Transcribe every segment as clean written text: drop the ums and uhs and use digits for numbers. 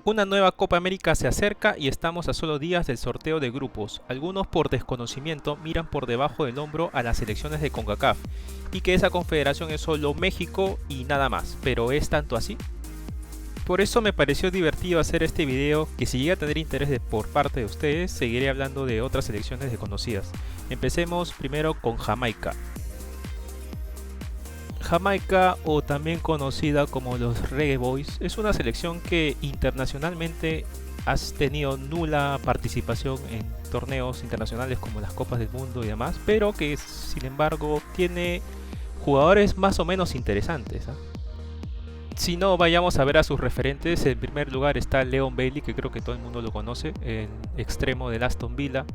Una nueva Copa América se acerca y estamos a solo días del sorteo de grupos. Algunos por desconocimiento miran por debajo del hombro a las selecciones de CONCACAF y que esa confederación es solo México y nada más, pero ¿es tanto así? Por eso me pareció divertido hacer este video, que si llega a tener interés por parte de ustedes, seguiré hablando de otras selecciones desconocidas. Empecemos primero con Jamaica. Jamaica, o también conocida como los Reggae Boys, es una selección que internacionalmente ha tenido nula participación en torneos internacionales como las Copas del Mundo y demás, pero que sin embargo tiene jugadores más o menos interesantes, ¿eh? Si no, vayamos a ver a sus referentes. En primer lugar está Leon Bailey, que creo que todo el mundo lo conoce, el extremo del Aston Villa,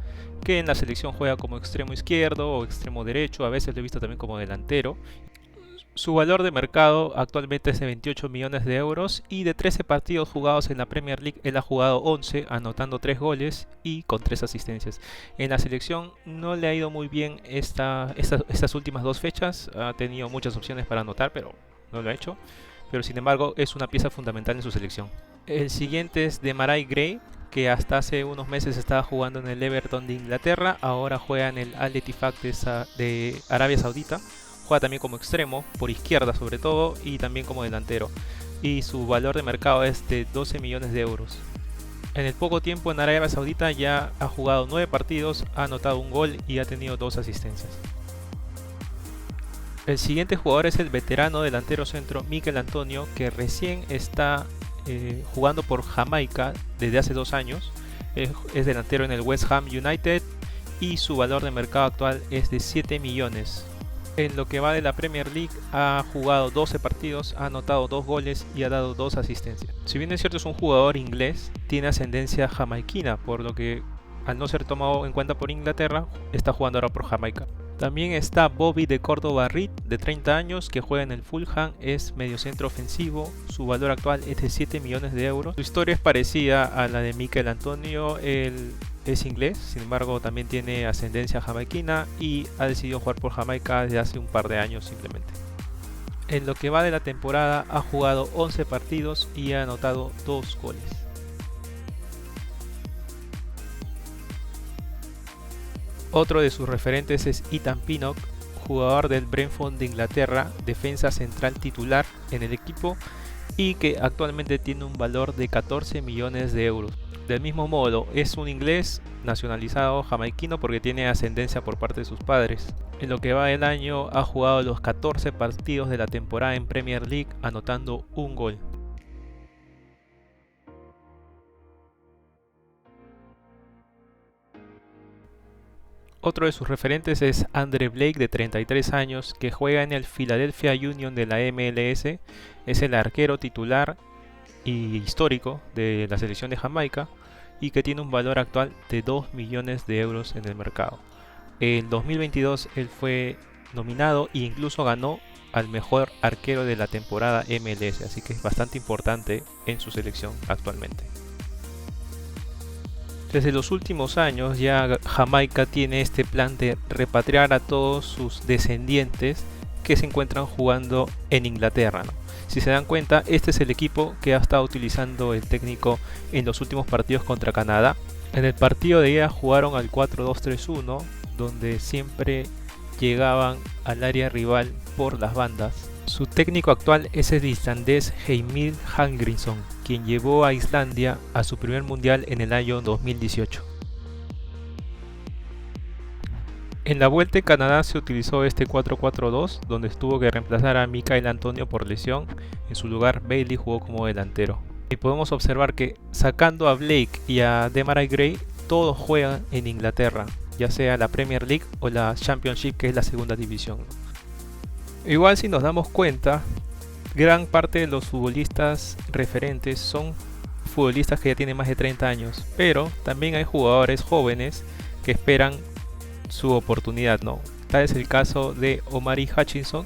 que en la selección juega como extremo izquierdo o extremo derecho, a veces lo he visto también como delantero. Su valor de mercado actualmente es de 28 millones de euros y de 13 partidos jugados en la Premier League él ha jugado 11, anotando 3 goles y con 3 asistencias. En la selección no le ha ido muy bien estas últimas dos fechas, ha tenido muchas opciones para anotar pero no lo ha hecho, pero sin embargo es una pieza fundamental en su selección. El siguiente es Demarai Gray, que hasta hace unos meses estaba jugando en el Everton de Inglaterra, ahora juega en el Al Ettifaq de Arabia Saudita. Juega también como extremo, por izquierda sobre todo, y también como delantero. Y su valor de mercado es de 12 millones de euros. En el poco tiempo en Arabia Saudita ya ha jugado 9 partidos, ha anotado un gol y ha tenido 2 asistencias. El siguiente jugador es el veterano delantero centro Mikel Antonio, que recién está jugando por Jamaica desde hace 2 años. Es delantero en el West Ham United y su valor de mercado actual es de 7 millones. En lo que va de la Premier League ha jugado 12 partidos, ha anotado 2 goles y ha dado 2 asistencias. Si bien es cierto es un jugador inglés, tiene ascendencia jamaiquina, por lo que al no ser tomado en cuenta por Inglaterra, está jugando ahora por Jamaica. También está Bobby de Córdoba Reed, de 30 años, que juega en el Fulham, es mediocentro ofensivo, su valor actual es de 7 millones de euros. Su historia es parecida a la de Mikel Antonio, él es inglés, sin embargo también tiene ascendencia jamaiquina y ha decidido jugar por Jamaica desde hace un par de años simplemente. En lo que va de la temporada ha jugado 11 partidos y ha anotado 2 goles. Otro de sus referentes es Ethan Pinnock, jugador del Brentford de Inglaterra, defensa central titular en el equipo y que actualmente tiene un valor de 14 millones de euros. Del mismo modo, es un inglés nacionalizado jamaiquino porque tiene ascendencia por parte de sus padres. En lo que va del año ha jugado los 14 partidos de la temporada en Premier League, anotando un gol. Otro de sus referentes es Andre Blake, de 33 años, que juega en el Philadelphia Union de la MLS, es el arquero titular y histórico de la selección de Jamaica y que tiene un valor actual de 2 millones de euros en el mercado. En 2022 él fue nominado e incluso ganó al mejor arquero de la temporada MLS, así que es bastante importante en su selección actualmente. Desde los últimos años ya Jamaica tiene este plan de repatriar a todos sus descendientes que se encuentran jugando en Inglaterra, ¿no? Si se dan cuenta, este es el equipo que ha estado utilizando el técnico en los últimos partidos contra Canadá. En el partido de ida jugaron al 4-2-3-1, donde siempre llegaban al área rival por las bandas. Su técnico actual es el islandés Heimir Hallgrímsson, quien llevó a Islandia a su primer mundial en el año 2018. En la vuelta en Canadá se utilizó este 4-4-2, donde tuvo que reemplazar a Mikel Antonio por lesión. En su lugar, Bailey jugó como delantero. Y podemos observar que, sacando a Blake y a Demarai Gray, todos juegan en Inglaterra, ya sea la Premier League o la Championship, que es la segunda división. Igual, si nos damos cuenta, gran parte de los futbolistas referentes son futbolistas que ya tienen más de 30 años, pero también hay jugadores jóvenes que esperan su oportunidad, ¿no? Tal es el caso de Omari Hutchinson,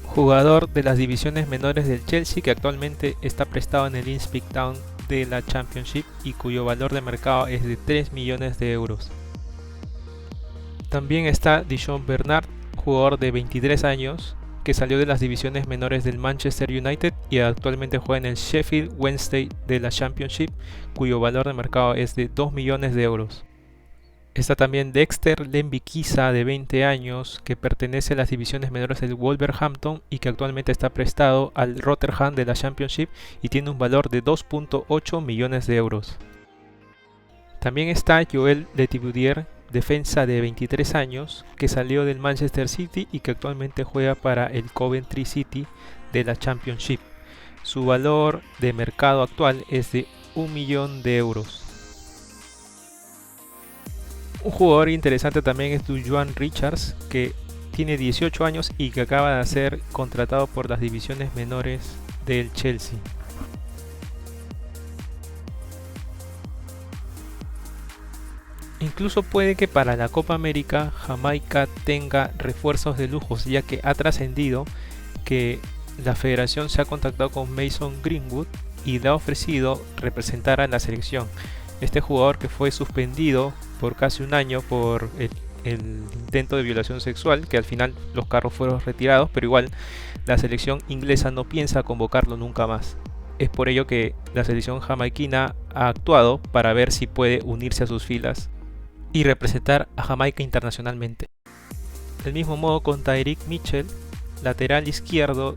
jugador de las divisiones menores del Chelsea, que actualmente está prestado en el Ipswich Town de la Championship y cuyo valor de mercado es de 3 millones de euros. También está Dijon Bernard, jugador de 23 años, que salió de las divisiones menores del Manchester United y actualmente juega en el Sheffield Wednesday de la Championship, cuyo valor de mercado es de 2 millones de euros. Está también Dexter Lembikisa, de 20 años, que pertenece a las divisiones menores del Wolverhampton y que actualmente está prestado al Rotherham de la Championship y tiene un valor de 2.8 millones de euros. También está Joel Letivier, defensa de 23 años, que salió del Manchester City y que actualmente juega para el Coventry City de la Championship. Su valor de mercado actual es de 1 millón de euros. Un jugador interesante también es Dujuan Richards, que tiene 18 años y que acaba de ser contratado por las divisiones menores del Chelsea. Incluso puede que para la Copa América Jamaica tenga refuerzos de lujos, ya que ha trascendido que la federación se ha contactado con Mason Greenwood y le ha ofrecido representar a la selección. Este jugador, que fue suspendido por casi un año por el intento de violación sexual, que al final los cargos fueron retirados, pero igual la selección inglesa no piensa convocarlo nunca más. Es por ello que la selección jamaiquina ha actuado para ver si puede unirse a sus filas y representar a Jamaica internacionalmente. Del mismo modo con Tyrick Mitchell, lateral izquierdo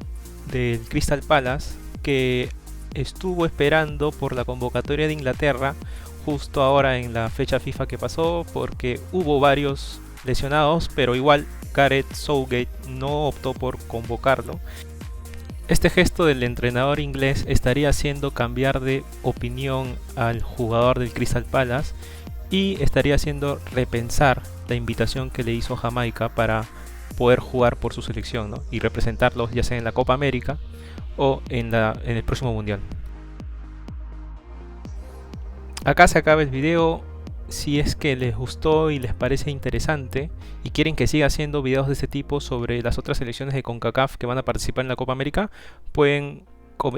del Crystal Palace, que estuvo esperando por la convocatoria de Inglaterra justo ahora en la fecha FIFA que pasó, porque hubo varios lesionados, pero igual Gareth Southgate no optó por convocarlo. Este gesto del entrenador inglés estaría haciendo cambiar de opinión al jugador del Crystal Palace y estaría haciendo repensar la invitación que le hizo Jamaica para poder jugar por su selección, ¿no? Y representarlos ya sea en la Copa América o en el próximo Mundial. Acá se acaba el video. Si es que les gustó y les parece interesante y quieren que siga haciendo videos de este tipo sobre las otras selecciones de CONCACAF que van a participar en la Copa América, pueden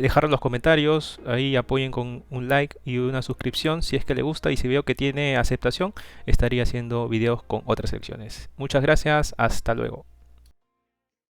dejar en los comentarios, ahí apoyen con un like y una suscripción si es que les gusta, y si veo que tiene aceptación estaría haciendo videos con otras selecciones. Muchas gracias, hasta luego.